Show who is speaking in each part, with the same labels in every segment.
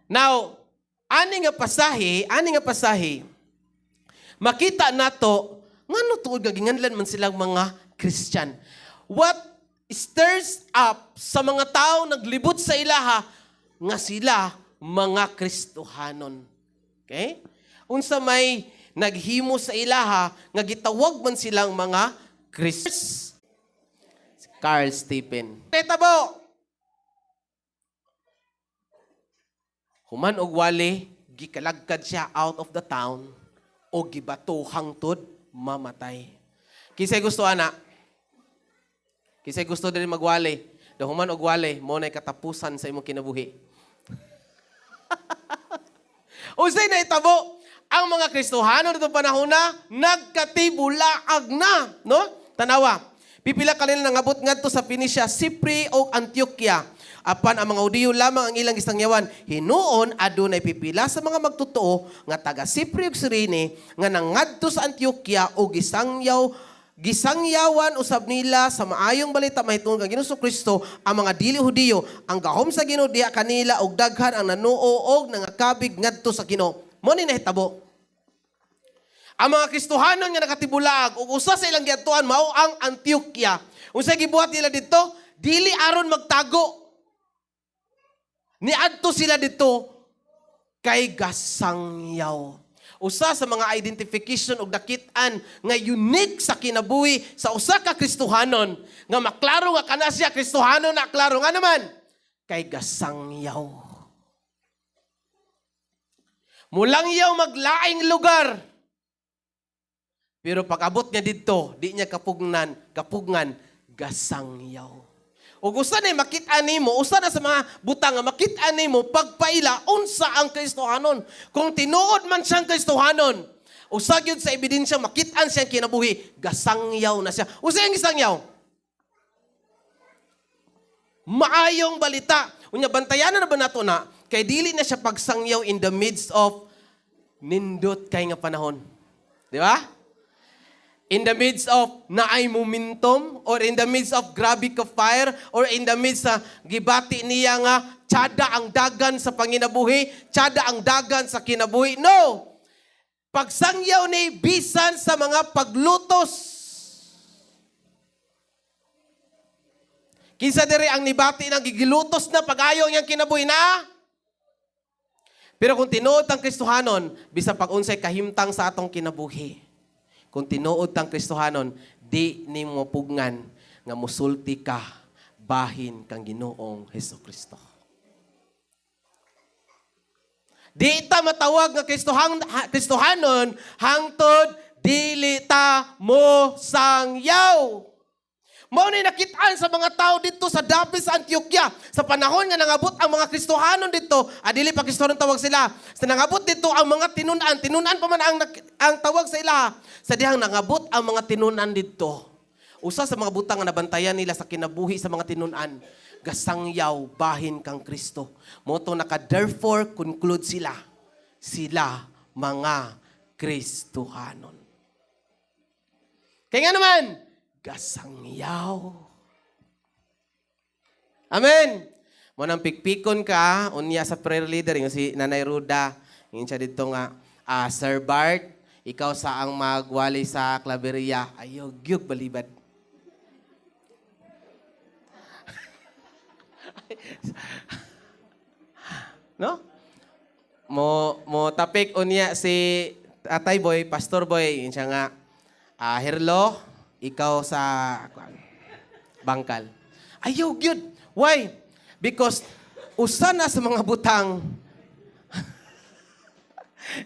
Speaker 1: Now, ani nga pasahe, makita nato ngano tuod nga ginganlan man silang mga Christian. What stirs up sa mga tao naglibot sa ilaha nga sila mga Kristohanon. Okay? Unsa may naghimo sa ilaha nga gitawag man silang mga Christians. Carl Stephen. Tetabo. Human og wali, gikalagkad siya out of the town o gibato hangtod mamatay. Kisay gusto ana? Kisay gusto diri magwali? Human og wali, mo nay katapusan sa imong kinabuhi. Unsay na itabo? Ang mga Kristohano dito panahon na nagkatibulaag na, no? Tanawa. Pipila kanila nangabot ngadto sa Phoenicia, Cyprus o Antioquia. Apan ang mga Hudiyo lamang ang ilang gisangyawan. Hinuon adunay pipila sa mga magtotoo nga taga Cyprus ug Cyrene nga nangadto sa Antioquia o gisangyawan usab nila sa maayong balita mahitungod kang Ginoong Kristo ang mga dili Hudiyo. Ang gahom sa Ginoo diha kanila og daghan ang nanuo og nangakabig ngadto sa Ginoo. Mo ni nahitabo. Ang mga Kristohanon nga nakatibulaag ug usa sa ilang giadtuan mao ang Antioquia. Unsay gibuhat nila dito? Dili aron magtago. Niadto sila dito kay gasangyaw. Usa sa mga identification ug nakit-an nga unique sa kinabuhi sa usa ka Kristohanon nga maklaro nga kana siya Kristohanon na klaro nga naman kay gasangyaw. Mulangyaw maglaing lugar. Pero pag-abot niya dito, di niya kapugngan, gasangyaw. O gusto na makita nimo, usa na sa mga butang nga makita nimo pagpaila unsa ang Kristohanon. Kung tinuod man siyang Kristohanon, usa gyud sa ebidensya makit-an siyang kinabuhi, gasangyaw na siya. Usa ang gisangyaw? Maayong balita. Unya bantayanan na ba nato na kay dili na siya pagsangyaw in the midst of nindot kay nga panahon. Di ba? In the midst of naay momentum or in the midst of grabe ka fire or in the midst sa gibati niya nga tsada ang dagan sa panginabuhi, tsada ang dagan sa kinabuhi. No! Pagsangyaw ni bisan sa mga paglutos. Kinsa diri ang nibati ng gigilutos na pag-ayaw niyang kinabuhi na? Pero kung tinuod ang Kristohanon, bisa pag-unsay kahimtang sa atong kinabuhi. Kung tinuod tang Kristohanon, di ni mo pugngan nga musulti ka bahin kang Ginoong Hesukristo. Di ta matawag nga Kristohanon hangtod dili ta mo sangyaw. Mao ni nakit-an sa mga tao dito sa Dapis sa Antioquia. Sa panahon nga nangabot ang mga Kristohanon dito, dili pa Kristohanon tawag sila. Sa nangabot dito ang mga tinunan pa man ang tawag sa ila. Sa dihang nangabot ang mga tinunan dito. Usa sa mga butang nga nabantayan nila sa kinabuhi sa mga tinunan, gasangyaw bahin kang Kristo. Moto therefore conclude sila mga Kristohanon. Kaya nga naman, gasangyaw. Amen. Mo nang pikpikon ka unya sa prayer leader yung si Nanay Ruda, yung siya dito nga Sir Bart, ikaw sa ang magwali sa Claveria, ayo gyud balibad. No? Mo tapik unya si Atay Boy, Pastor Boy, yung siya nga Herlo, ikaw sa bangkal. Ayaw, gyud. Why? Because usa na sa mga butang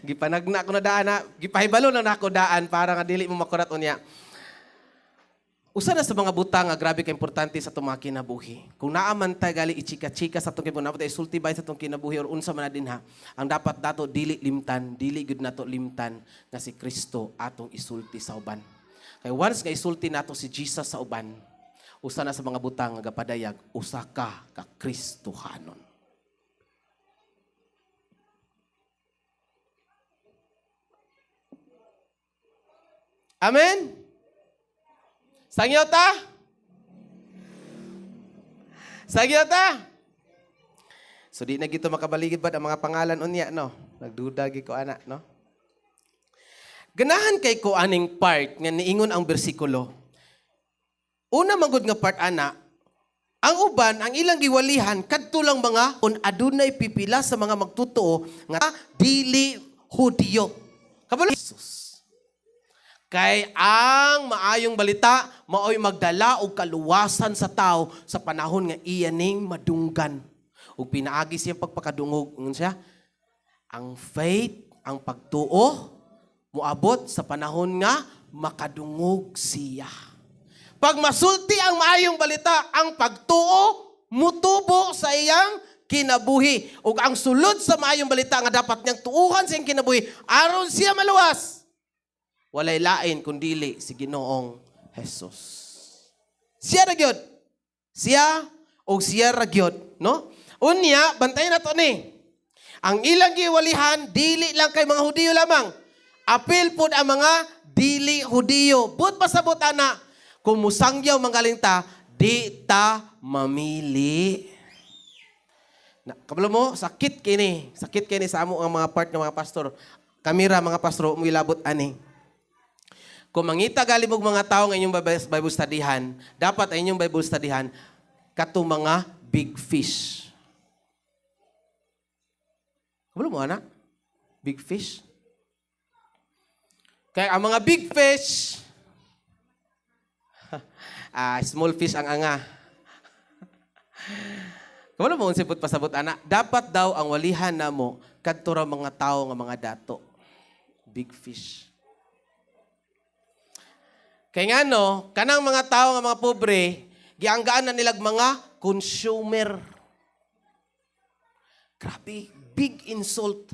Speaker 1: gipanagna ko na daan na, gipahibalo na nako daan para nga dili mo makurat unya. Usa na sa mga butang nga grabe ka importante sa itong mga kinabuhi. Kung naaman tayo gali ichika-chika sa itong kinabuhi, naman tayo sultibay sa itong kinabuhi or unsa man na din ha, ang dapat dato dili limtan, dili gud nato limtan nga si Kristo atong isulti sa uban. Kaya once nga isulti nato si Jesus sa uban, usa na sa mga butang nga gapadayag, usa ka Kristohanon. Amen? Sangyaw ta? Sangyaw ta? So di na gito makabaligid ba ang mga pangalan unya, no? Nagduda gid ko ana, no? Ganahan kay ko aning part nga niingon ang bersikulo. Una magud nga part ana, ang uban ang ilang giwalihan kadto lang mga kun adunay pipila sa mga magtotoo nga dili Hudiyo. Kabalo Jesus. Kay ang maayong balita maoy magdala og kaluwasan sa tao sa panahon nga iya ning madunggan. Ug pinaagi siya pagpakadungog ngun siya. Ang faith, ang pagtuo moabot sa panahon nga makadungog siya. Pag masulti ang maayong balita, ang pagtuo mutubo sa iyang kinabuhi. Ug ang sulod sa maayong balita nga dapat niyang tuuhan sa iyang kinabuhi aron siya maluwas. Walay lain kundili si Ginoong Jesus. Siya ra gyud. Siya o siya ra gyud, no? Unya, bantayan nato ni. Ang ilang giwalihan dili lang kay mga Hudiyo lamang. Apil pud ang mga dili Hudiyo. But pasabot ana, kung musangyaw mangalinta, di ta mamili. Kabalo mo, sakit kini. Sakit kini sa amo ang mga part ng mga pastor. Kamira mga pastor, umilabot ani. Kung mangita gali mong mga tao ng inyong Bible studyhan, dapat ang inyong Bible studyhan katong mga big fish. Kabalo mo, anak? Big fish? Kaya ang mga big fish, small fish ang anga. Kabalo mo, unsipot pasabot, anak? Dapat daw ang walihan na mo kadto ra mga tao nga mga dato. Big fish. Kaya nga no, kanang mga tao nga mga pobre, gianggaan na nilag mga consumer. Grabe, big insult.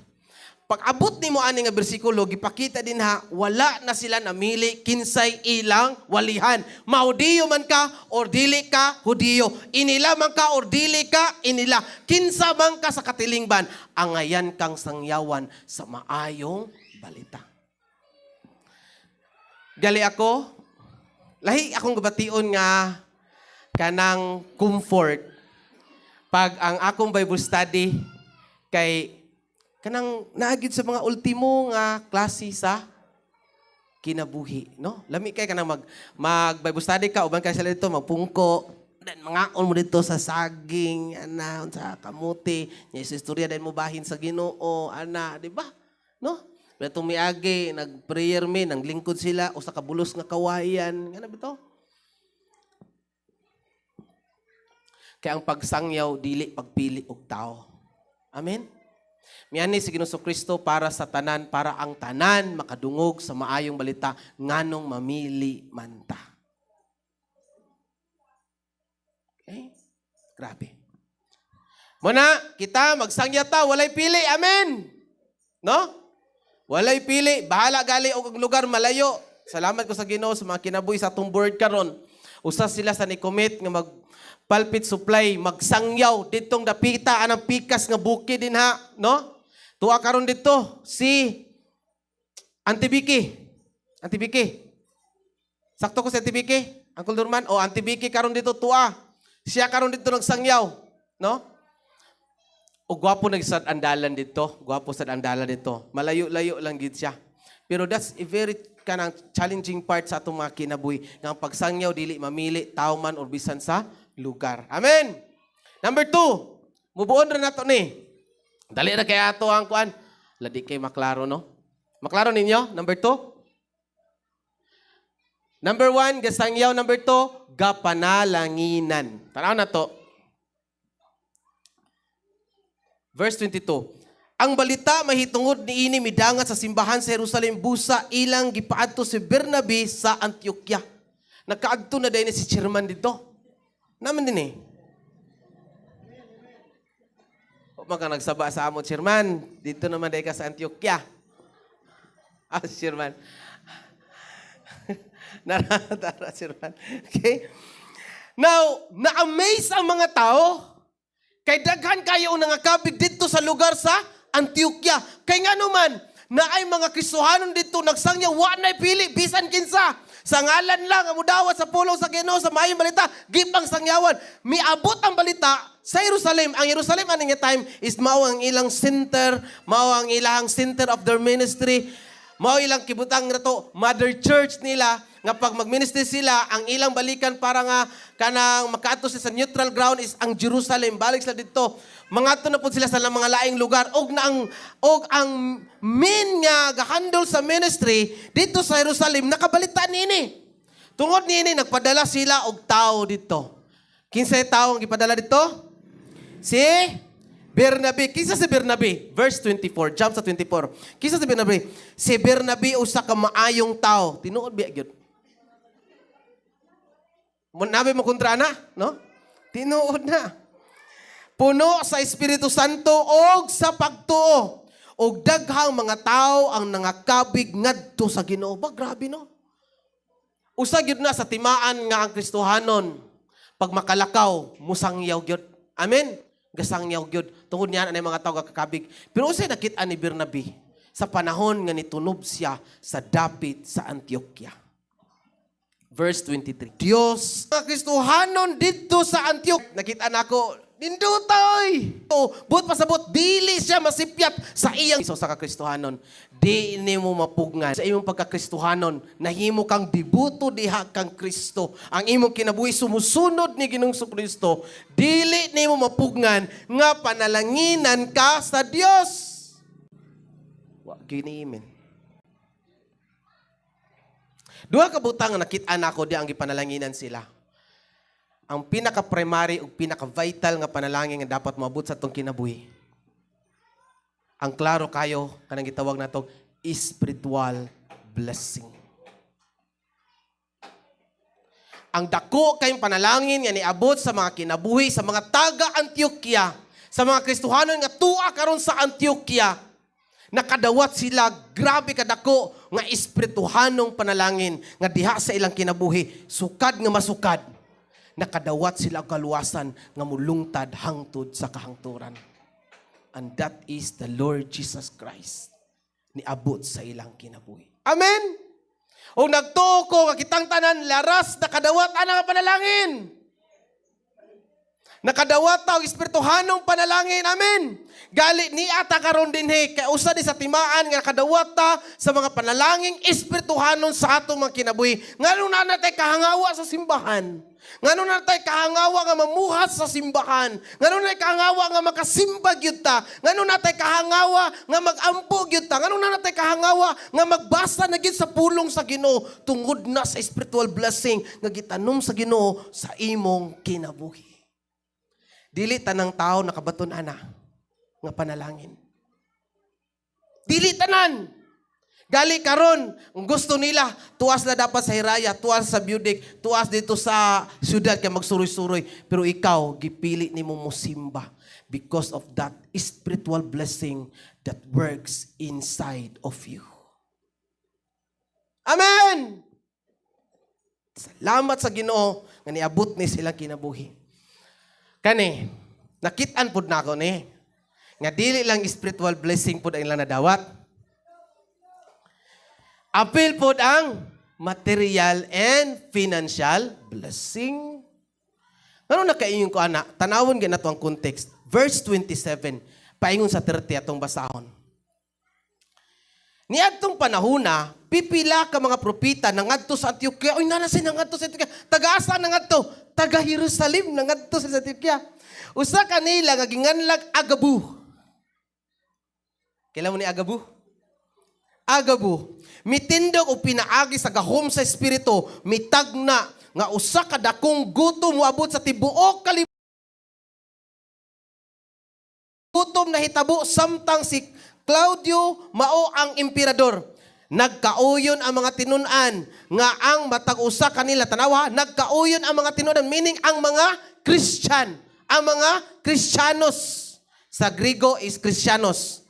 Speaker 1: Pag abot ni mo ani nga bersikulo, gipakita din ha, wala na sila namili kinsay ilang walihan. Mahudiyo man ka or dili ka Hudiyo. Inila man ka or dili ka inila. Kinsa man ka sa katilingban, angayan kang sangyawan sa maayong balita. Gali ako, lahi akong gabation nga kanang comfort pag ang akong Bible study kay kanang naagid sa mga ultimo nga klase sa kinabuhi, no? Lami kay kanang mag Bible study ka uban kay sila dito magpungko, dan mangaon mo dito sa saging, ana sa kamuti, nya istorya din mo bahin sa Ginoo, ana, di ba? No? Pero tumiagi, nag-prayer me, nanglingkod sila, o sa kabulos nga kawayan. Nga na bito? Kaya ang pagsangyaw, dili pagpili og tao. Amen? Miyani si Ginoong Kristo para sa tanan, para ang tanan makadungog sa maayong balita, nganong mamili man ta. Okay? Grabe. Muna, kita magsangya ta, walay pili. Amen? No? Walay pili, bahala gali og lugar malayo. Salamat ko sa Ginoo sa mga kinabuhi sa atong board karon. Usa sila sa ni-commit nga mag pulpit supply, magsangyaw ditong dapita anang pikas nga buki din ha, no? Tuwa karon dito si Auntie Vicky. Auntie Vicky. Sakto ko si Auntie Vicky, Uncle Durman. O Auntie Vicky karon dito tuwa. Siya karon dito nagsangyaw, no? O gwapo nagsad andalan dito. Gwapo sad andalan dito. Malayo-layo lang gid siya. Pero that's a very kanang challenging part sa atong mga kinabuhi. Nga pagsangyaw, dili mamili, tao man or bisan sa lugar. Amen! Number 2, mubuon rin nato ni. Dali na kaya ato ang kuan. Ladi kay maklaro, no? Maklaro ninyo? Number 2? Number 1, gasangyaw. Number 2, gapanalanginan. Tanaw na to. Verse 22. Ang balita mahitungod niini midangat sa simbahan sa Jerusalem busa ilang gipaadto si Bernabe sa Antioquia. Nagkaadto na dahil si chairman dito. Naman din eh. O maka nagsaba sa amo chairman. Dito naman dahil ka sa Antioquia. Chairman. Naratara chairman. Okay? Now, na-amaze ang mga tao. Kay daghan kayo nga kabig dito sa lugar sa Antioquia. Kay nga naman, na ay mga Kristohanon dito nagsangyaw wa nay pili bisan kinsa. Sa ngalan lang ang mudawat sa pulong sa Ginoo sa maayong balita, gipang sangyawan. Miabot ang balita sa Jerusalem. Ang Jerusalem aning time is mao ang ilang center, mao ang ilang center of their ministry. Mao ilang kibutang nato mother church nila nga pag magministry sila ang ilang balikan para nga kanang makaadto sa neutral ground is ang Jerusalem. Balik sila dito. Mangadto na pud sila sa mga laing lugar og ang main nga gahandle sa ministry dito sa Jerusalem nakabalita niini. Tungod niini nagpadala sila og tao dito. Kinsay tawo ang gipadala dito? Si Bernabe. Kisa si Bernabe? Verse 24. Jump sa 24. Kisa si Bernabe? Si Bernabe usa ka maayong tao. Tinuod biya gyud. Nabi mo kontra na, no? Tinuod na. Puno sa Espiritu Santo og sa pagtuo. Og daghang mga tao ang nangakabig ngadto sa Ginoo. Ba grabe no? Usa gyud na sa timaan nga ang Kristohanon pag makalakaw musangyaw gyud. Amen. Gasangyaw gyud. Tungod niya anay mga tao kakabig. Pero usay nakita ni Bernabe sa panahon nga nitunob siya sa dapit sa Antioquia. Verse 23. Dios, mga Kristohanon dito sa Antioquia. Nakita nako, dindutoy. But pasabot, dili siya masipyat sa iyang iso sa kakristohanon. Di mo mapugngan sa imong pagkakristohanon. Nahimo kang dibuto diha kang Kristo. Ang imong kinabuhi sumusunod ni Ginoong Kristo. Dili nimo mapugngan nga panalanginan ka sa Dios. Wa giniimin. Duha ka butang nga nakit-an ako di ang gipanalanginan sila. Ang pinaka-primary o pinaka-vital nga panalangin nga dapat maabot sa itong kinabuhi. Ang klaro kayo, kanang gitawag na itong spiritual blessing. Ang dako kayong panalangin nga niabot sa mga kinabuhi, sa mga taga-Antioquia, sa mga Kristohanon nga tuwa karon sa Antioquia, nakadawat sila, grabe kadako nga espirituhanong panalangin nga diha sa ilang kinabuhi, sukad nga masukad. Nakadawat sila kaluwasan nga mulungtad hangtod sa kahangturan. And that is the Lord Jesus Christ. Niabot sa ilang kinabuhi. Amen? O nagtuo ko nga kitang tanan laras nakadawat ana nga panalangin. Nakadawat ta og espirituhanong panalangin. Amen. Gali ni ata karon dinhi kay usa di sa timaan nga nakadawat ta sa mga panalangin espirituhanon sa atong mga kinabuhi. Ngano na natay kahangawa sa simbahan? Ngano na natay kahangawa nga mamuhat sa simbahan? Ngano na natay kahangawa nga makasimba gyud ta? Ngano na natay kahangawa nga magampo gyud ta? Ngano na natay kahangawa nga magbasa na gyud sa pulong sa Ginoo tungod na sa spiritual blessing nga gitanom sa Ginoo sa imong kinabuhi. Dili tanang tao nakabaton ana nga panalangin. Dili tanan. Gali karon, ang gusto nila, tuwas na dapat sa Hiraya, tuwas sa Budik, tuwas dito sa syudad kay magsuroy-suroy. Pero ikaw, gipili nimo musimba because of that spiritual blessing that works inside of you. Amen! Salamat sa Ginoo nga niabot ni silang kinabuhi. Kani, nakit-an pud na ako ni. Nga dili lang spiritual blessing pud ang ilang nadawat. Apil pud ang material and financial blessing. Ano na kaingon ko ana? Tanawon gyud nato ang context. Verse 27, paingon sa 30 atong basahon. Niadtong panahona, pipila ka mga propeta nangadto sa Antioquia. Oy nana sila nangadto sa Antioquia. Taga-asa nangadto? Taga Jerusalem nangadto sa Antioquia. Usa kanila nga ginganlag Agabu. Kailan mo ni Agabu? Agabu. Mitindog o pinaagi sa gahom sa espiritu, mitagna nga usa ka dakong gutom moabot sa tibuok kalibutan. Gutom na hitabo samtang si Claudio mao ang emperador. Nagkauyon ang mga tinunan nga ang matag usa kanila tanawa, nagkauyon ang mga tinunan meaning ang mga Christian, ang mga Kristiyanos. Sa Griego is Kristiyanos.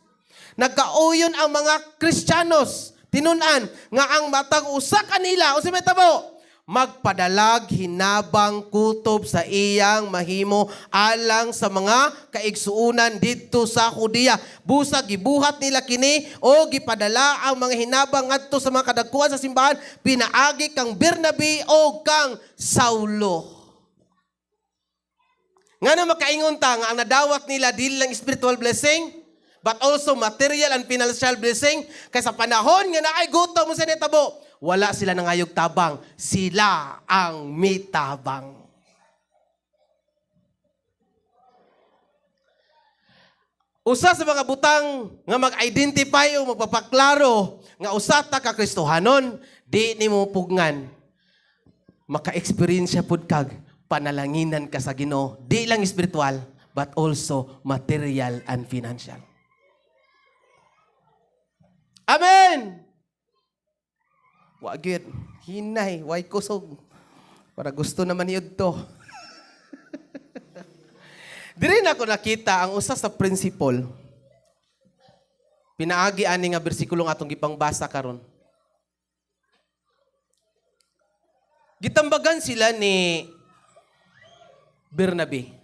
Speaker 1: Nagkauyon ang mga Kristiyanos, tinunan nga ang matag usa kanila, usa may tabo, magpadalag hinabang kutob sa iyang mahimo alang sa mga kaigsuunan didto sa Judea. Busa gibuhat nila kini o gipadala ang mga hinabang ngadto sa mga kadagkuan sa simbahan, pinaagi kang Bernabe o kang Saulo. Ngano makaingon ta nga ang nadawat nila dili lang spiritual blessing but also material and financial blessing, kay sa panahon nga naay gutom mo sa nitabo, wala sila nangayog tabang, sila ang mitabang. Usa sa mga butang nga mag-identify o magpapaklaro nga usa ta ka Kristohanon, di nimo pugngan maka-experience pud kag panalanginan ka sa Ginoo, di lang spiritual but also material and financial. Amen. Wa gyud hinay, way kusog. Para gusto naman yun to. Diri na ko nakita ang usa sa principle. Pinaagi ani nga bersikulong atong gipangbasa karon. Gitambagan sila ni Bernabe.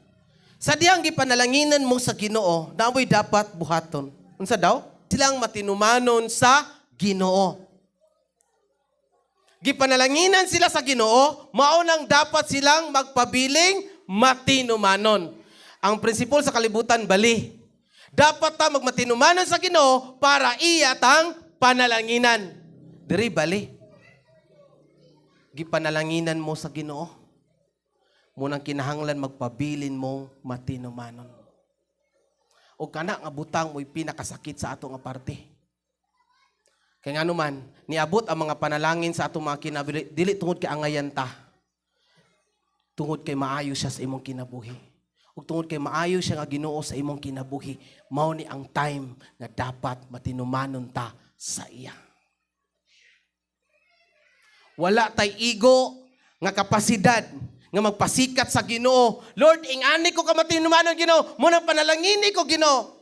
Speaker 1: Sa diyang gipanalanginan mo sa Ginoo, namoy dapat buhaton. Unsa daw? Silang matinumanon sa Ginoo. Gipanalanginan sila sa Ginoo, maunang dapat silang magpabiling matinumanon. Ang prinsipal sa kalibutan, bali. Dapat ta magmatinumanon sa Ginoo para iya tang panalanginan. Diri bali. Gipanalanginan mo sa Ginoo, munang kinahanglan magpabilin mong matinumanon. O kana nga butang mo'y pinakasakit sa ato nga parte. Kaya nga naman, niabot ang mga panalangin sa atong mga kinabuhi, dili tungod kay angayan ta. Tungod kay maayo siya sa imong kinabuhi. Ug tungod kay maayo siya nga Ginoo sa imong kinabuhi, mao ni ang time nga dapat matinumanon ta sa iya. Wala tay ego nga kapasidad nga magpasikat sa Ginoo. Lord, ingani ko ka matinumanon Ginoo, muna panalangini ko Ginoo.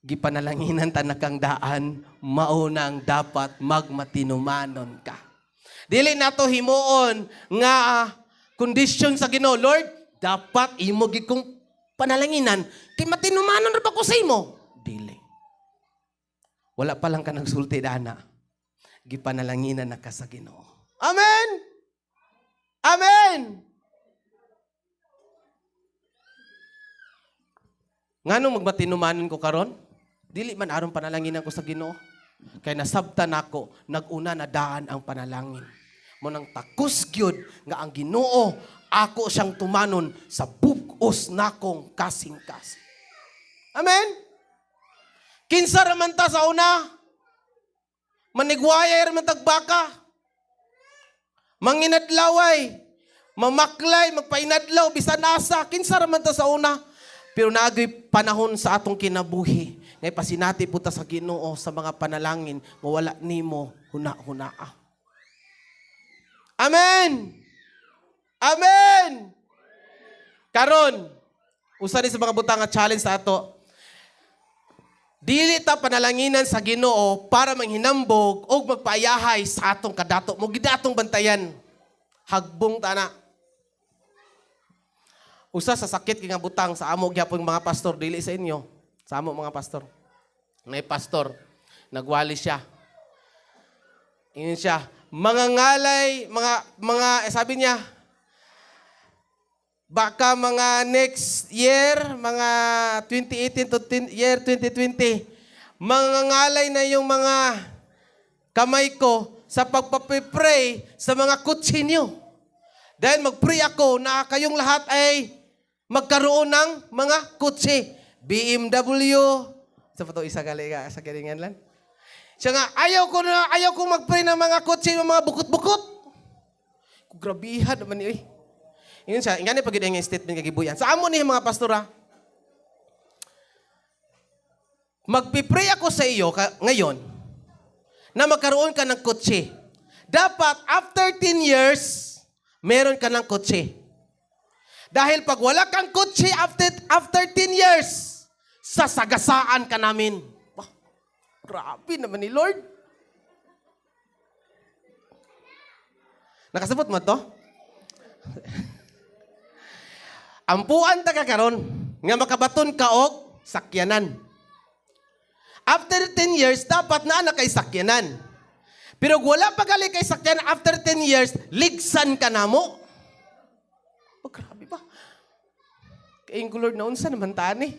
Speaker 1: Gipanalanginan ta na kang daan, maunang dapat magmatinumanon ka. Dili nato himuon nga condition sa Ginoo, Lord, dapat imo gid kong panalanginan kay matinumanon ra ba ko sa imo? Dili. Wala pa lang ka nagsulti dana. Gipanalanginan na ka sa Ginoo. Amen. Amen. Nganong magmatinumanon ko karon? Dili man aron panalangin ko sa Ginoo. Kay nasabtan ako, naguna na daan ang panalangin. Munang takus gyud nga ang Ginoo ako siyang tumanon sa bug-os nakong kasing-kasing. Amen. Kinsa ra man ta sa una? Manigwayay ra man tagbaka. Manginadlaway, mamaklay, magpainadlaw bisan asa, kinsa ra man ta sa una. Pero naagay panahon sa atong kinabuhi. Ngay pasinati po ta sa Ginoo sa mga panalangin, mawala nimo huna-hunaa. Amen! Amen! Karon, usa ni sa mga butang nga challenge sa ato. Dili ta panalanginan sa Ginoo para manghinambog o magpaayahay sa atong kadato. Mo gid atong bantayan. Hagbong ta na. Usa sa sakit kay nga butang sa amo gyapon mga pastor, dili sa inyo. Sa amo mga pastor. May pastor, nagwali siya. Ingon siya, mga ngalay, sabi niya, baka mga next year, mga 2018 to year 2020, mga ngalay na yung mga kamay ko sa pagpapipray sa mga kutsinyo. Dahil mag-pray ako na kayong lahat ay magkaroon ng mga kutsi. BMW. Sa pato isa galingan sa galingan lang. Siya nga, ayaw ko mag-pray ng mga kutsi, ng mga bukot-bukot. Grabihan naman niyo eh. Yun siya, ingani pag yung statement kagibuyan. Sa amo ni mga pastora, magpipray ako sa iyo ngayon na magkaroon ka ng kutsi. Dapat after 10 years, meron ka ng kutsi. Dahil pag wala kang kutsi after 10 years, sasagasaan ka namin. Bah, grabe naman ni Lord. Nakasabot mo to? Ampuan ta ka karon nga makabaton ka og sakyanan. After 10 years, dapat na kay sakyanan. Pero wala pa gali kay sakyanan, after 10 years, ligsan ka na mo. Oh, grabe ba? Kayong Lord na unsa naman tani.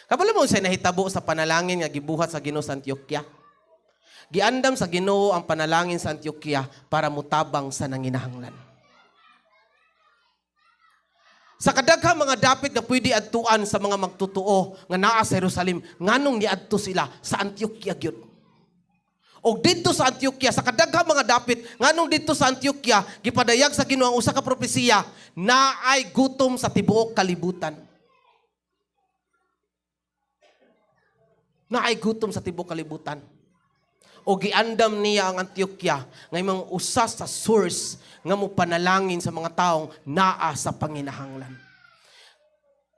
Speaker 1: Kabalo mo sa nahitabo sa panalangin nga gibuhat sa Ginoo sa Antioquia. Giandam sa Ginoo ang panalangin sa Antioquia para mutabang sa nanginahanglan. Sa kadaghang mga dapit na pwede adtuan sa mga magtutuo nga naa sa Jerusalem, nganong niadto sila sa Antioquia gyud. O dito sa Antioquia, sa kadaghang mga dapit, nganong dito sa Antioquia, gipadayag sa Ginoo ang usa ka propesiya na ay gutom sa tibuok kalibutan. Na ay gutom sa tibuok kalibutan. O giandam niya ang Antioquia nga imong usa sa source nga mo panalangin sa mga taong naa sa panginahanglan.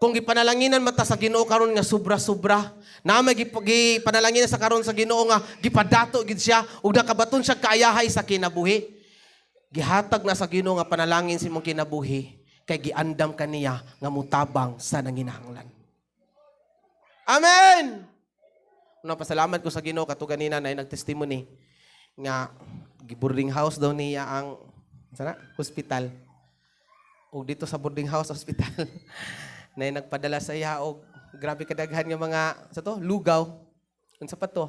Speaker 1: Kung gipanalanginan mata sa Ginoo karon nga sobra-sobra, na may gipanalangin sa karon sa Ginoo nga gipadato gid siya ug nakabaton siya kaayahay sa kinabuhi. Gihatag na sa Ginoo nga panalangin sa imong kinabuhi kay giandam kaniya nga mutabang sa nanginahanglan. Amen. Pasalamat ko sa Ginoo kato ganina na nagtestimony nga gi-boarding house daw niya ang hospital. O dito sa boarding house hospital na nagpadala sa iya og grabe kadaghan nga mga lugaw. Unsa pa to?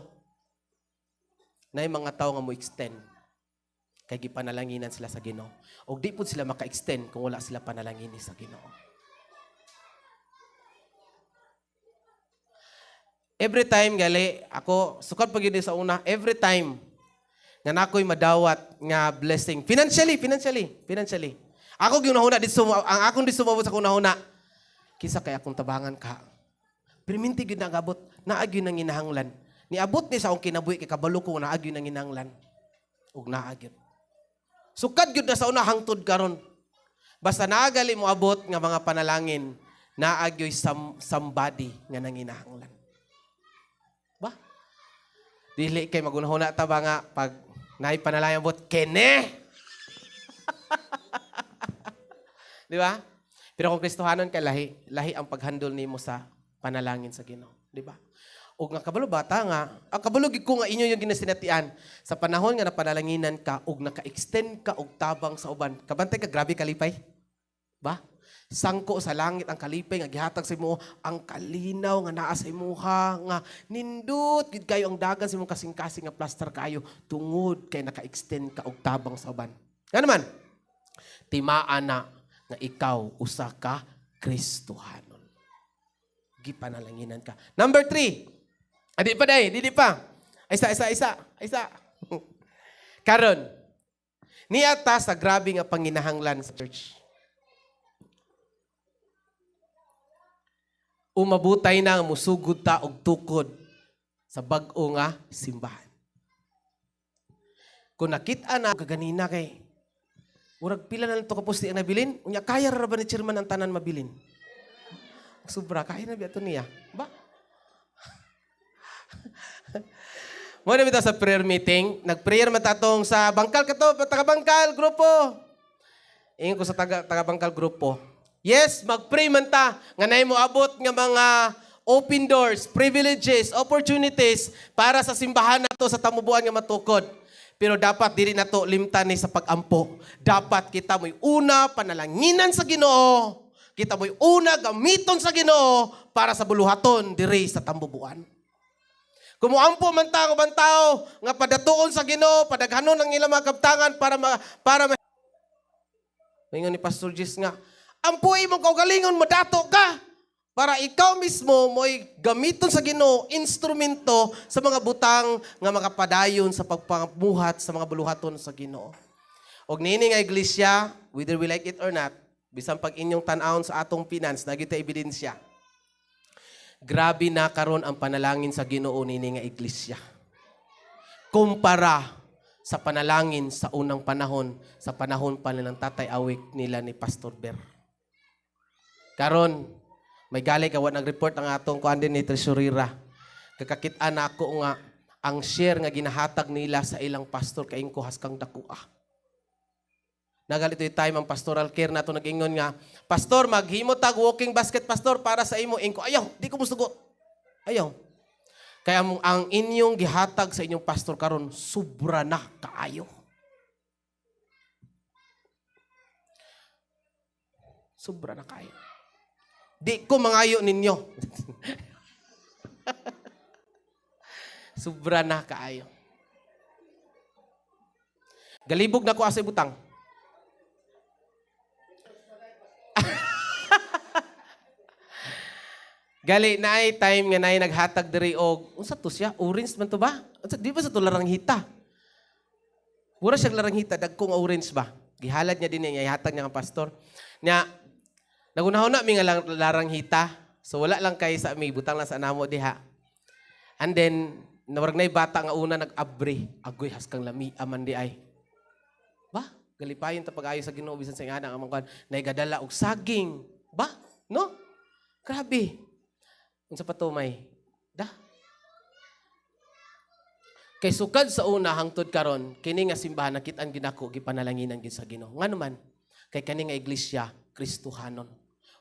Speaker 1: Na mga tao nga mo extend kay gipanalanginan sila sa Ginoo. Og di pud sila maka-extend kung wala sila panalangin sa Ginoo. Every time, gali, ako, sukat pag yun sa una, every time nga nako'y madawat nga blessing, financially. Ako ginahuna, ang akong disumabot sa kunahuna, kisa kay akong tabangan ka. Pero minti yun nagabot, naagyo ng inahanglan. Niabot niya sa akong kinabuhi, kay kabalo ko, naagyo ng inahanglan. Ug naagyo. Sukat yun na sa una, hangtod karon. Basta naagali mo abot nga mga panalangin, naagyo'y somebody nga nanginahanglan. Ba? Dili kay magunahuna ta ba nga pag naay panalangin bot kene. Di ba? Pero kung Kristohanon ka lahi ang paghandle nimo sa panalangin sa Ginoo, di ba? Ug nga kabalo bata nga, kabalo gid ko nga inyo yung ginasinatian sa panahon nga napanalanginan ka ug naka-extend ka og tabang sa uban. Kabantay ka grabe kalipay. Ba? Sangko sa langit ang kalipay nga gihatag sa imo ang kalinaw nga naa sa imuha nga nindot gid kayo ang dagan sa imong kasing-kasing nga plaster kayo tungod kay naka-extend ka og tabang sa uban. Nga naman, timaan na nga ikaw usa ka Kristohanon. Gipanalanginan ka. Number 3. Adi pa day, dili pa. Isa. Karon, niata sa grabe nga panginahanglan sa church. Umabutay na musugod ta og tukod sa bag-o nga simbahan. Kung nakita na kaganina kay murag pila na to kapos di nabilin, unya kaya ra ba ni chairman ang tanan mabilin? Sobra kaya na biya to niya. Ba? Mo na bitaw sa prayer meeting, nag-prayer man tatong sa bangkal kato, taga-bangkal grupo. Ingon ko sa taga-bangkal grupo. Yes, mag-pray man ta nga nay mo abot nga mga open doors, privileges, opportunities para sa simbahan nato sa tamubuan nga matukod. Pero dapat diri nato limtan ni sa pag-ampo. Dapat kita mo'y una panalanginan sa Ginoo. Kita mo'y una gamiton sa Ginoo para sa buluhaton diri sa tambubuan. Kumuampo man ta ang tao nga padatuon sa Ginoo, padaghanon ang ilang mga kabtangan para Mingon ni Pastor Jis nga, ampuy mo kaugalingon, madato ka. Para ikaw mismo mo'y gamiton sa Ginoo, instrumento sa mga butang nga makapadayon sa pagpamuhat sa mga buluhaton sa Ginoo. Og nini nga iglesia, whether we like it or not, bisan pag inyong tan-awon sa atong finance, nagita ebidensya. Grabe na karon ang panalangin sa Ginoo nini nga iglesia. Kumpara sa panalangin sa unang panahon, sa panahon pa nilang Tatay Awik nila ni Pastor Ber. Karon, may gali kawan nag-report ang atong kuan din ni Tresurera. Kakakit-an na ako nga ang share nga ginahatag nila sa ilang pastor kaing ko haskang dakuha. Nagalito yung time ang pastoral care na ito nag-ingon nga, Pastor, maghimo tag walking basket, Pastor, para sa imo. Inko, ayaw, di ko musugo. Ayaw. Kaya ang inyong gihatag sa inyong pastor karon sobra na kaayo. Sobra na kaayo. Di ko mangayo ninyo. Sobra na kaayo. Galibog na ko asa butang. Gali na ay time nga na ay naghatag diri og unsa to siya? Orange man to ba? Di ba sa to larang hita? Mura siya larang hita dagkong orange ba? Gihalad niya din niya ihatag niya ang pastor. Nya nagunahon na mi nga larang hita. So wala lang kay sa mi butang lang sa namo diha. And then nawarag na bata nga una nag-abre. Agoy haskang lami aman di ay. Ba? Galipayon ta pag-ayo sa Ginoo bisan sa ingana among kan naigadala og saging. Ba? No? Grabe. Unsa pa to may? Da. Kay sukad sa una hangtod karon kini nga simbahan nakit-an ginako gipanalanginan gid sa Ginoo. Ngano man? Kay kani nga iglesia Kristohanon.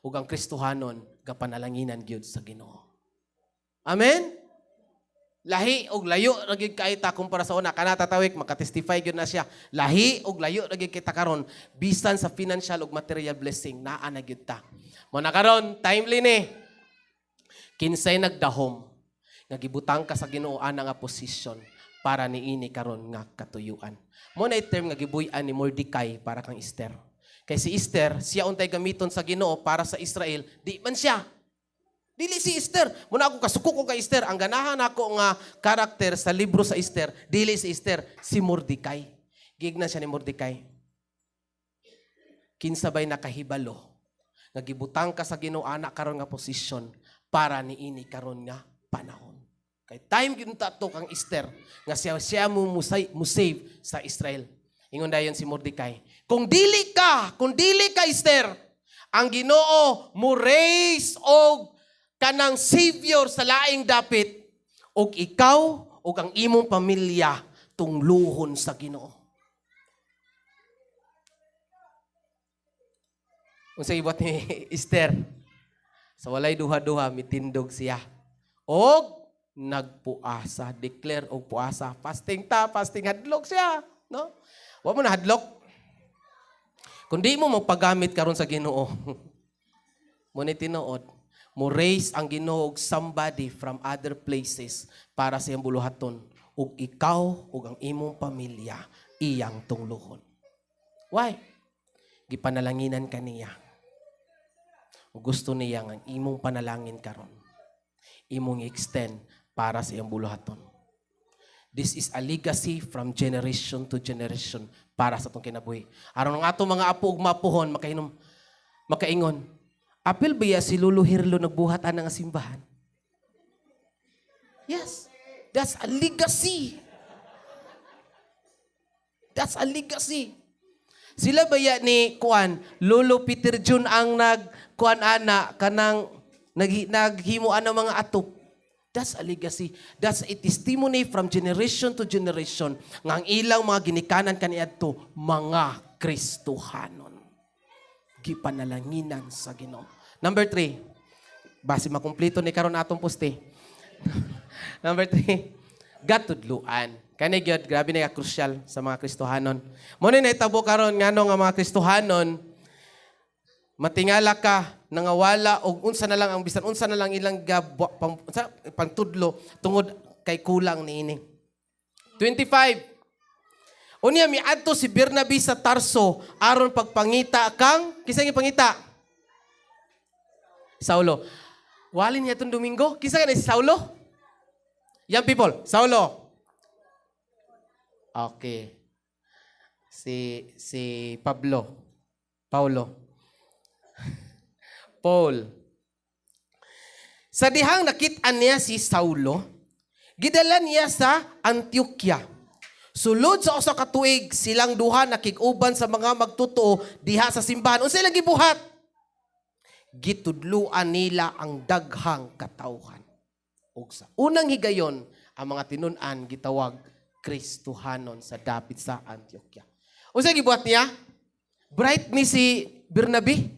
Speaker 1: Ug ang Kristohanon gapanalanginan gyud sa Ginoo. Amen. Lahi og layo ra gyud kay ta kumpara sa una kana tatawik makatestify gyud na siya. Lahi og layo ra gyud kita karon bisan sa financial ug material blessing naa na gyud ta. Mo na karon timely ni. Kinsay nagdahom nga gibutang ka sa Ginoo ana nga position para niini karon nga katuyuan. Mo na term nga gibuy-an ni Mordecai para kang Esther. Kay si Esther siya untay gamiton sa Ginoo para sa Israel, di man siya. Dili si Esther. Muna ako kasuko ko kay Esther. Ang ganahan ako nga karakter sa libro sa Esther, dili si Esther, si Mordecai. Gigna siya ni Mordecai. Kinsabay nakahibalo nga gibutang ka sa Ginoo ana karon nga position para niini karon nga panahon. Kay time gyud to kang Esther nga siya mo save sa Israel. Ingon dayon si Mordecai, kung dili ka Esther, ang Ginoo mo raise og kanang savior sa laing dapit og ikaw og ang imong pamilya tungluhon sa Ginoo. Unsa ibot ni Esther? Sa walay duha-duha, mitindog siya. Og nagpuasa. Declare og puasa. Fasting hadlok siya. No? Wa mo na hadlok. Kung di mo magpagamit karon sa Ginoo, mo ni tinuod, mo raise ang Ginoo og somebody from other places para sa iyang buluhaton. Ug ikaw ug ang imong pamilya iyang tunglohon. Why? Gipanalanginan kaniya. Gusto niya ang imong panalangin karon. Imong extend para sa iyang buluhaton. This is a legacy from generation to generation para sa itong kinabuhi. Aron ang atong mga apo ug mapuhon makaingon. Apil ba si Lolo Hirlo nagbuhatan ng simbahan? Yes. That's a legacy. That's a legacy. Sila ba ni Lolo Peter Jun ang kanang naghimo ng mga atop. That's a legacy. That's a testimony from generation to generation. Nga ang ilang mga ginikanan kaniadto mga Kristohanon. Gipanalanginan sa Ginoo. Number 3. Base makumpleto ni karon atong poste. Number 3. Gatudluan. Kani gyud grabe na crucial sa mga Kristohanon. Mo ni nahitabo karon ngano nga mga Kristohanon matingala ka nangawala og unsa na lang ang bisan unsa na lang ilang pangtudlo tungod kay kulang niini. 25. Unya miadto si Bernabe sa Tarso aron pagpangita kang kisang ipangita? Saulo. Walin niya itong Domingo? Kisa ka na si Saulo? Young people, Saulo. Okay. Si Paulo. Paul. Sa dihang nakit-an niya si Saulo, gidala niya sa Antioquia. Sulod sa usa ka tuig silang duha nakig-uban sa mga magtotoo diha sa simbahan. Unsa ilang gibuhat? Gitudluan nila ang daghang katawhan. Ug sa unang higayon, ang mga tinun-an gitawag Kristohanon sa dapit sa Antioquia. Unsa gibuhat niya? Bright ni si Bernabe.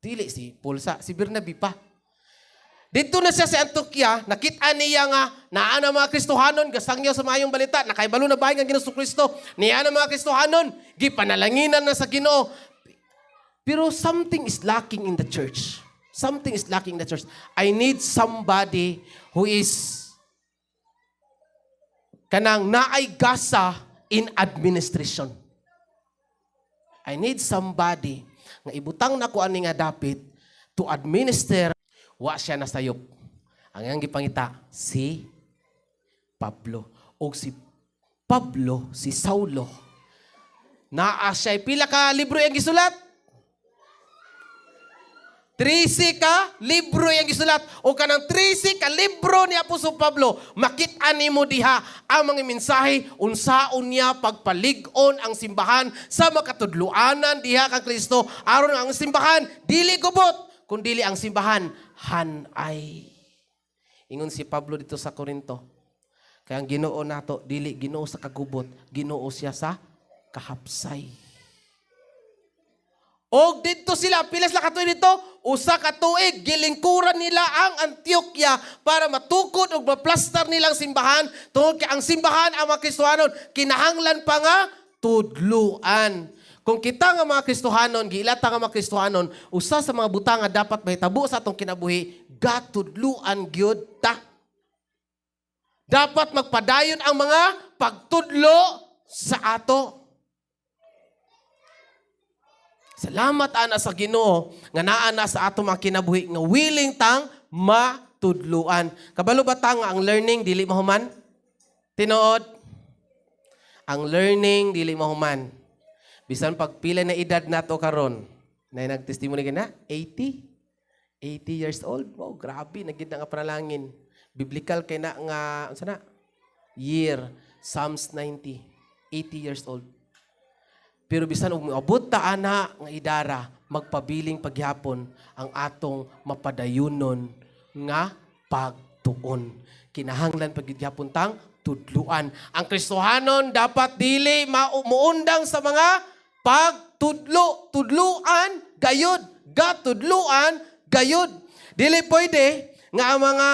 Speaker 1: Dili si Pulsa, si Bernabe pa. Dito na siya sa Antioquia, nakita niya nga, naa na mga Kristohanon, gasangyaw sa mayong balita, nakaibalo na bahay ng Ginoong Kristo, niya na mga Kristohanon, gipanalanginan na sa Ginoo. Pero something is lacking in the church. Something is lacking in the church. I need somebody who is kanang naay gasa in administration. I need somebody nga ibutang na ko ani nga dapit to administer. Wa siya nasayop. Ang iyang gipangita, si Pablo. O si Pablo, si Saulo. Naa siya, pila ka libro yung gisulat? 13 ka libro yung gisulat. O kanang 13 ka libro ni Apostol Pablo, makit-an mo diha ang mga mensahe, unsaon niya pagpalig-on ang simbahan sa makatudluanan diha kang Kristo. Aron ang simbahan, dili gubot, kundili ang simbahan, hanay. Ingon si Pablo dito sa Korinto. Kaya ang Ginoo nato, dili Ginoo sa kagubot, Ginoo siya sa kahapsay. Og dito sila, pilas la katuig dito, usa ka tuig, gilingkuran nila ang Antioquia para matukod og maplastar nilang simbahan, tungod kay ang simbahan ang mga Kristohanon, kinahanglan pa nga tudluan. Kung kita nga mga Kristohanon, giilata nga mga Kristohanon, usa sa mga butang nga dapat mahitabo sa atong kinabuhi, gatudluan gyud ta. Dapat magpadayon ang mga pagtudlo sa ato. Salamat ana sa Ginoo nga naa na sa ato mga kinabuhi nga willing tang matudluan. Kabalo ba ta nga ang learning dili mahuman? Tinuod, ang learning dili mahuman. Bisan pagpila na edad nato karon, na nagtestimony na 80 years old. Wow, grabe nagid na nga panalangin. Biblical kay na nga unsa na? Year Psalms 90. 80 years old. Pero bisan og moabot ta ana nga idara, magpabiling paghapon ang atong mapadayunon nga pagtuon. Kinahanglan paghapon tang tudluan. Ang Kristohanon dapat dili muundang sa mga pagtudlo, tudluan, gayud, gatudluan, gayud. Dili pwede nga ang mga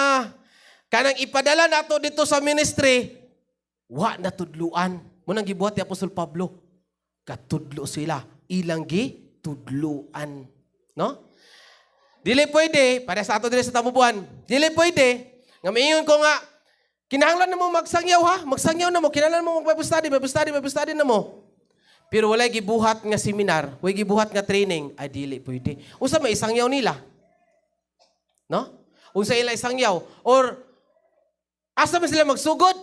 Speaker 1: kanang ipadala nato dito sa ministry, wa na tudluan. Munang gibuhat ni Apostol Pablo, katudlo sila, ilang tudluan. No? Dili pwede, para sa ato dili sa tamubuan, dili pwede, nga mayon ko nga, kinahanglan na mo magsangyaw ha, magsangyaw na mo, kinahanglan mo mag-Bible study na mo. Pero walay gibuhat nga seminar, walay gibuhat nga training, ay dili pwede. Unsa may isangyaw nila? No? Unsa ila isangyaw? Or asa man sila magsugod?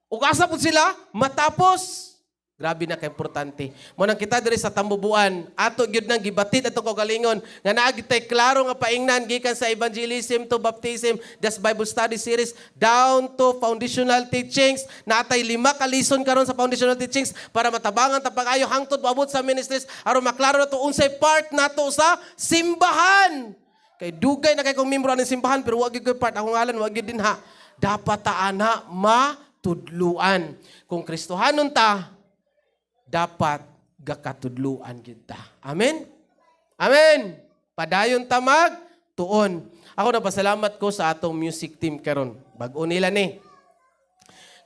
Speaker 1: O asa po sila matapos? Grabe na ka-importante. Munang kita diri sa tambubuan, ato gyud nang gibatid ato kaugalingon nga naa gyud tay klaro nga paingnan gikan sa evangelism to baptism, das Bible study series down to foundational teachings. Natay 5 ka lesson karon sa foundational teachings para matabangan ta pag-ayo hangtod moabot sa ministries aron maklaro nato unsay part nato sa simbahan. Kay dugay na kay kong membro ng simbahan pero wa gyud part akong ngalan wa gyud dinha. Dapat ta ana matudluan. Kung Kristohanon ta, dapat gakatudluan kita. Amen? Amen! Padayon tamag, tuon. Ako napasalamat ko sa atong music team karon. Bag-o nila ni.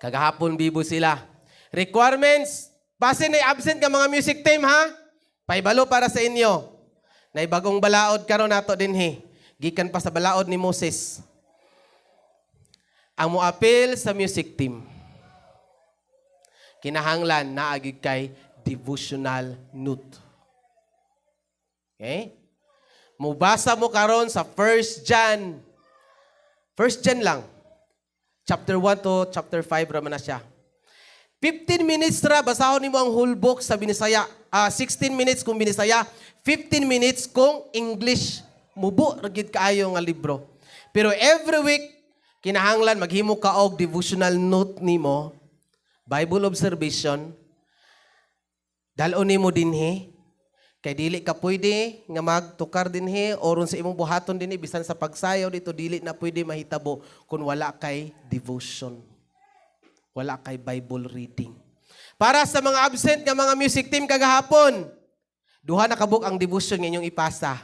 Speaker 1: Kagahapon bibo sila. Requirements, base na absent ka mga music team ha? Paibalo para sa inyo. Na bagong balaod karon nato din he. Gikan pa sa balaod ni Moses. Ang moapil sa music team. Kinahanglan na agig kay devotional note. Okay? Mubasa mo karon sa 1 John. 1 John lang. Chapter 1 to chapter 5 raman na siya. 15 minutes ra, basahon nimo ang whole book sa Binisaya. 16 minutes kung Binisaya, 15 minutes kung English. Mubo ragid kaayo nga libro. Pero every week kinahanglan maghimo ka og devotional note nimo. Bible observation, dalon nimo dinhi, kay dili ka pwede nga magtukar dinhi oron sa imong buhaton dinhi bisan sa pagsayaw dito dili na pwede mahitabo kung wala kay devotion. Wala kay Bible reading. Para sa mga absent nga mga music team kagahapon, duha na kabuk ang devotion nga inyong ipasa.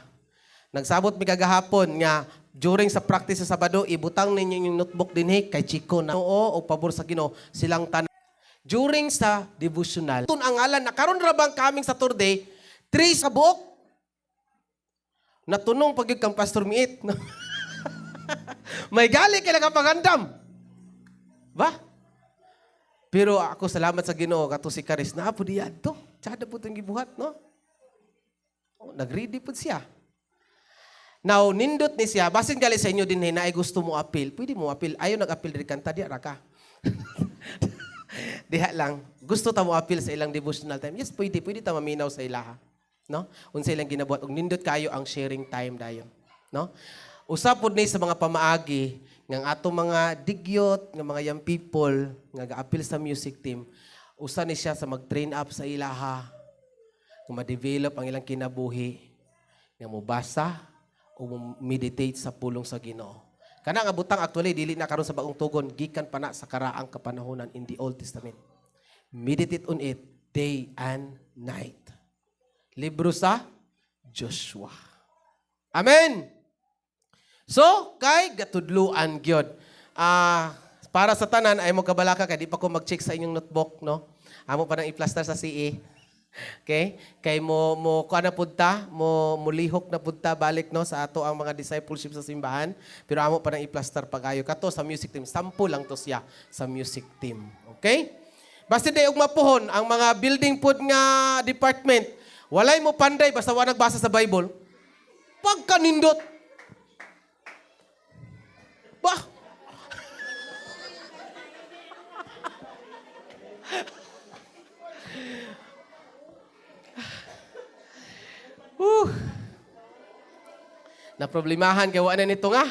Speaker 1: Nagsabot mi kagahapon nga during sa practice sa Sabado, ibutang ninyo yung notebook dinhi kay Chico na o pabor sa Ginoo silang tanan. During sa devotional, tun ang ngalan na karon ra bang kaming Saturday, 3 sa buok. Natunong pagyud kang Pastor Miit. May gali kay nagapagandam. Ba? Pero ako salamat sa Ginoo kato si Karis na po diyan to. Tsada po itong gibuhat, no? Oh, nag-ready po siya. Now, nindot ni siya, basin gali sa inyo din na ay gusto mo appeal. Pwede mo appeal. Ayaw nag-appeal diri kanta, diya ra ka. Diha lang. Gusto ta mo appeal sa ilang devotional time. Yes, pwede. Pwede ta maminaw sa ilaha. No? Unsa ilang ginabuhat. Ug nindot kayo ang sharing time dayon. No? Usap pod ni sa mga pamaagi ng ato mga digyot, ng mga young people nga ga-appeal sa music team. Usa ni siya sa mag-train up sa ilaha, nga ma-develop ang ilang kinabuhi, nga mobasa o meditate sa pulong sa Ginoo. Kana nga butang actually dili na karon sa bagong tugon, gikan pa na sa karaang kapanahonan in the Old Testament. Meditate on it day and night. Libro sa Joshua. Amen. So, kay gatudluan gyud. Para sa tanan ay mo kabalaka kay di pa ko mag-check sa inyong notebook, no. Amo pa nang i-plaster sa CE. Okay? Kay mo kuana pudta, mo lihok na pudta balik no sa ato ang mga discipleship sa simbahan, pero amo pa nang i-plaster pagayo kato sa music team. Sample lang to siya sa music team. Okay? Basta day og mapuhon ang mga building pud nga department. Walay mo panday basta wa nagbasa sa Bible. Pagkanindot. Bah. Na problemahan kay wa na nito nga.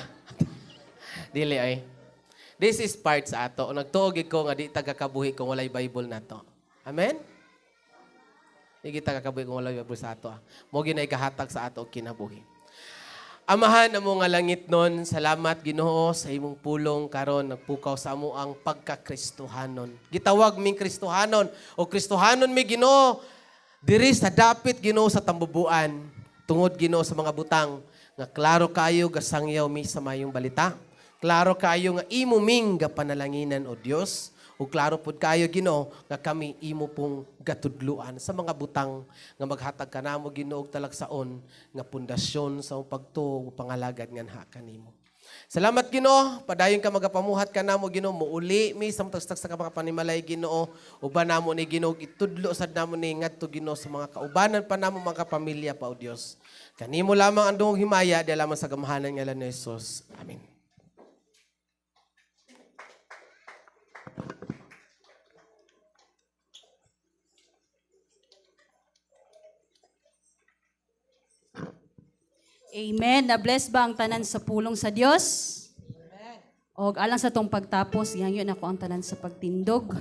Speaker 1: Dili ay. This is part sa ato. Nagtuog ko nga di tagakabuhi kung walay Bible nato. Amen. Di kita kakabuhi kung walay Bible sa ato. Mo ginay kahatag sa ato og kinabuhi. Amahan amo nga langit nun, salamat Ginoo sa imong pulong karon nagpukaw sa amo ang pagkakristohanon. Gitawag ming Kristohanon o Kristohanon mi Ginoo diri sa dapit Ginoo sa tambubuan. Tungod Ginoo sa mga butang nga klaro kayo gasangyaw mi sa mayong balita. Klaro kayo nga imo ming gapanalanginan o Dios. O klaro pud kayo Ginoo nga kami imo pong gatudluan sa mga butang nga maghatag kanamo Ginoo og talagsaon nga pundasyon sa pagtuo pangalagad nganha kanimo. Salamat Ginoo, padayon ka magapamuhat kanamo Ginoo, muuli mi sa tagstag sa mga panimalay Ginoo, uban namo ni Ginoo itudlo sad namo ni ngadto Ginoo sa mga kaubanan pa namo mga pamilya pa o Dios. Kanimo lamang ang dungog himaya di lamang sa gamahanan ngalan ni Jesus. Amen.
Speaker 2: Amen. Na-bless ba ang tanan sa pulong sa Dios? Amen. O alang sa tong pagtapos, yun ako ang tanan sa pagtindog.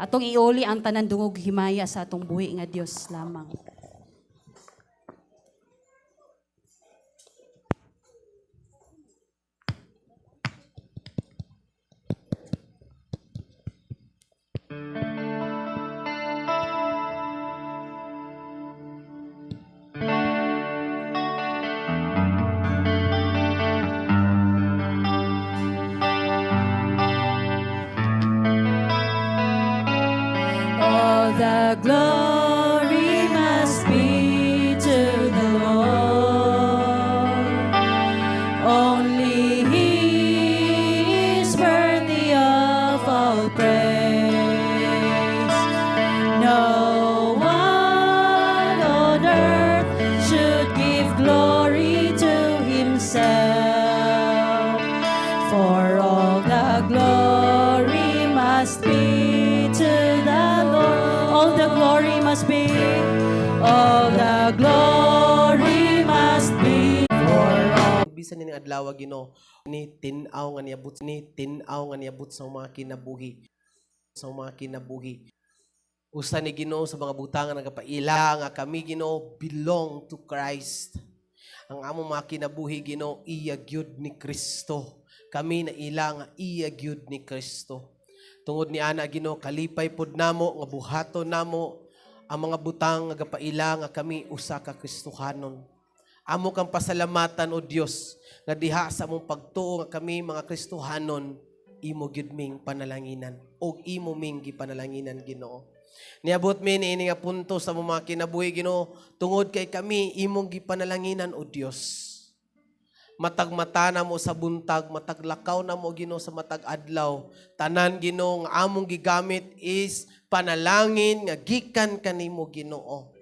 Speaker 2: Atong iuli ang tanan dungog himaya sa atong buhi nga Dios lamang. The glory must be to the Lord. Only He is worthy of all praise. No one on earth should give glory to Himself. For all the glory must be to the Lord. All the glory must be, all the glory must be for all.
Speaker 1: Bisan ni adlaw Ginoo ni tin-aw nga niabot sa mga kinabuhi. Sa mga kinabuhi. Usa ni Ginoo sa mga butang nga nagapaila nga kami Ginoo belong to Christ. Ang among mga kinabuhi Ginoo iya gyud ni Kristo. Kami na ila nga iya gyud ni Kristo. Tungod ni ana Ginoo kalipay pod namo nga buhaton namo ang mga butang nga gapaila nga kami usa ka Kristohanon. Amo kang pasalamatan o Dios nga diha sa among pagtuo nga kami mga Kristohanon imo gyud ming panalanginan o imo ming gipanalanginan Ginoo. Niabot mi niini nga punto sa among mga kinabuhi Ginoo tungod kay kami imong gipanalanginan o Dios. Matag-mata na mo sa buntag, mataglakaw na mo Ginoo sa matag adlaw. Tanan Ginoo nga among gigamit is panalangin nga gikan kanimo Ginoo.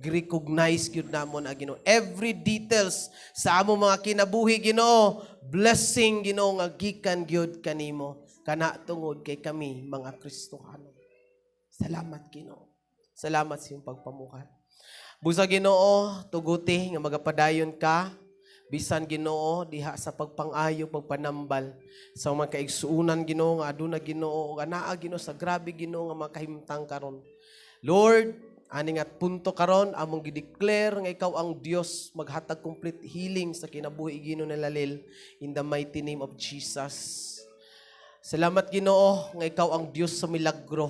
Speaker 1: Recognize gyud namon Ginoo every details sa among mga kinabuhi Ginoo. Blessing Ginoo nga gikan gyud kanimo kana tungod kay kami mga Kristohano. Salamat Ginoo. Salamat sa iyong pagpamuhat. Busa Ginoo, tuguti nga magapadayon ka bisan Ginoo diha sa pagpangayo pagpanambal sa mga kaigsuunan Ginoo nga aduna Ginoo nga naa Ginoo sa grabe Ginoo nga makahimtang karon. Lord, ani nga punto karon among gideclare nga ikaw ang Dios maghatag complete healing sa kinabuhi Ginoo nalalil in the mighty name of Jesus. Salamat Ginoo nga ikaw ang Dios sa milagro.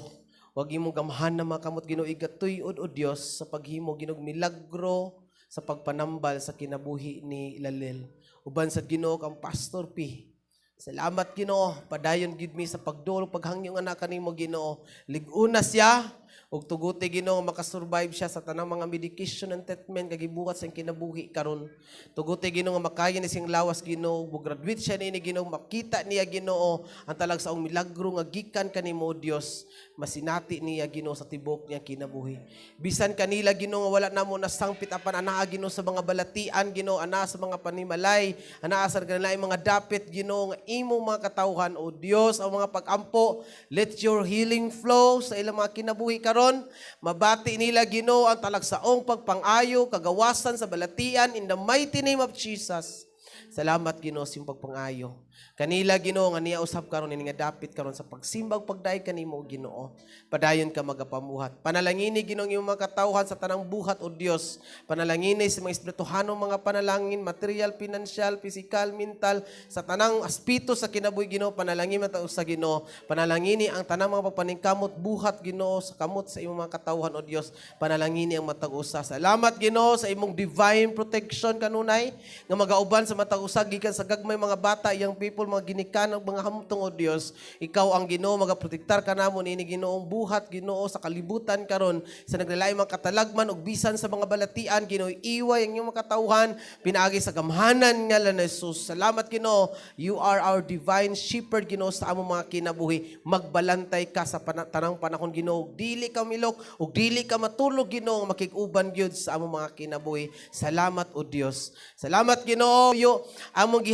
Speaker 1: Wag imong gamhan na makamot Ginoo igatuy-od o Dios sa paghimo Ginoo milagro sa pagpanambal sa kinabuhi ni Lalil. Uban sa Ginoo kang Pastor P. Salamat Ginoo, padayon gid mi sa pagdulog paghangyo nga anak kanimo Ginoo. Lig-una siya ug tuguti Ginoo makasurvive siya sa tanang mga medication and treatment kag gibuhat sa kinabuhi karon. Tuguti Ginoo nga makayo ni sing lawas Ginoo, graduate siya ni Ginoo, makita niya Ginoo ang talag saong milagro nga gikan kanimo Dios. Masinati niya Ginoo sa tibok niya kinabuhi. Bisan kanila Ginoo nga wala namo nasangpit apan anaa Ginoo sa mga balatian Ginoo, anaa sa mga panimalay, anaa sa kanila mga dapit Ginoo nga imo mga katawhan o Dios ang mga pag-ampo. Let your healing flow sa ilang mga kinabuhi karon. Mabati nila Ginoo ang talagsaong pagpangayo, kagawasan sa balatian in the mighty name of Jesus. Salamat Ginoo sa iyong pagpangayo. Kanila Ginoo nga niya usab karon ini nga dapit karon sa pagsimbag pagdaay kanimo Ginoo. Padayon ka magapamuhat. Panalangini Ginoo iyong mga katawhan sa tanang buhat o Dios. Panalangini sa mga espirituhanong mga panalangin, material, financial, physical, mental, sa tanang aspeto sa kinabuhi Ginoo. Panalangin mata sa Ginoo. Panalangini ang tanang mga pagpaningkamot buhat Ginoo sa kamot sa imong mga katawhan o Dios. Panalangini ang matag usa. Salamat Ginoo sa imong divine protection kanunay nga magauban sa matag usa gikan sa gagmay mga bata, young people, mga ginikanan, mga hamtong o Dios. Ikaw ang Ginoo magaprotektar kanamon ini Ginoong buhat Ginoo sa kalibutan karon sa naglalay mga katalagman ug bisan sa mga balatian Ginoo iway ang iyong makatawhan pinaagi sa gamhanan nga lan Jesus. Salamat Ginoo. You are our divine shepherd Ginoo sa among mga kinabuhi. Magbalantay ka sa tanang panahon Ginoo. Dili ka milok ug dili ka matulog Ginoo makig-uban gyud sa among mga kinabuhi. Salamat o Dios. Salamat Ginoo. Yo among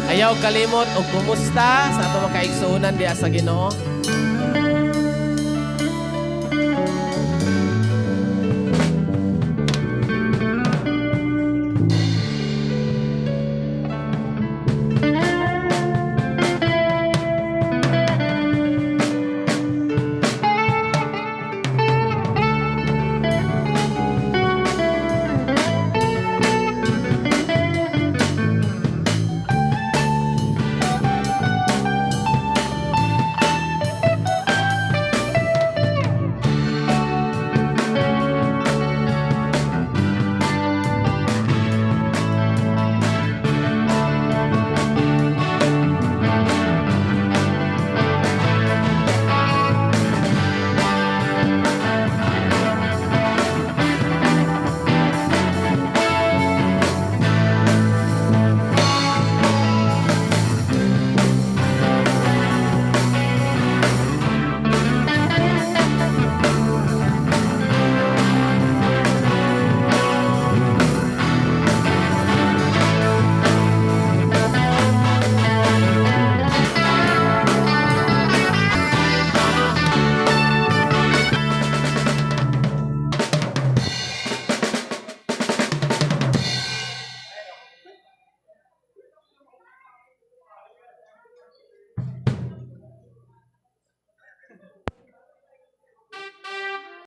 Speaker 1: ayaw kalimot o kumusta sa ato mga kaigsuunan diya sa Ginoo.